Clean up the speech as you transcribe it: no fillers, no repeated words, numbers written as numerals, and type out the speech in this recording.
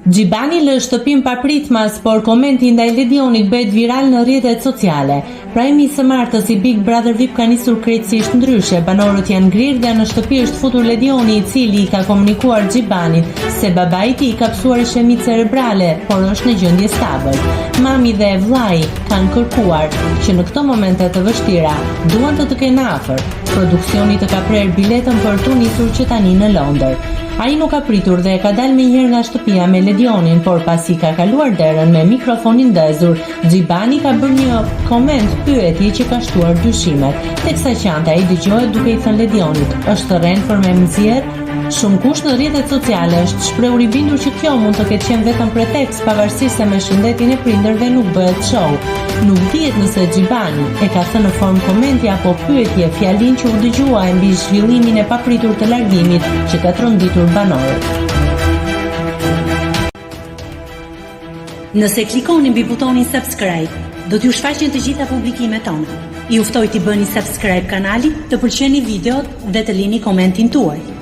Gjibani lë shtëpin pa pritmas, por komenti ndaj Ledionit bëhet viral në rrjetet sociale. Prajmi së martës i Big Brother VIP ka nisur krejtësisht ndryshe. Banorët janë ngrirë dhe në shtëpi është futur Ledioni, i cili i ka komunikuar Gjibanit se babai i tij ka psuar ishemi cerebrale, por është në gjendje stabil. Mami dhe vllai kanë kërkuar që në këto momente të vështira duan të kenë afër. Produksioni të ka prerë biletën për tu nisur që tani në Londër. Ai nuk ka pritur dhe ka dalë menjëherë nga shtëpia me Ledionin, por pasi ka kaluar derën me mikrofonin ndezur, Gjibani ka bërë një koment pyetje që ka shtuar dyshimet, teksa qanta ai dëgjohet duke i thënë Ledionit: "Është rrend për me mëzier?" Shumë kush në rrjetet sociale është shprehur i bindur që kjo mund të ketë qenë vetëm pretekst, pavarësisht se me shëndetin e prindërve nuk bëhet show. Nuk dihet nëse Gjibani e ka thënë në formë komenti apo pyetje fjalinë që u dëgjua mbi zhvillimin e papritur të largimit që ka tronditur banorët. Nëse klikoni mbi butonin subscribe, do t'ju shfaqen të gjitha publikimet tona. Ju ftoj t'i bëni subscribe kanalit, të pëlqeni videot dhe të lini komentin tuaj.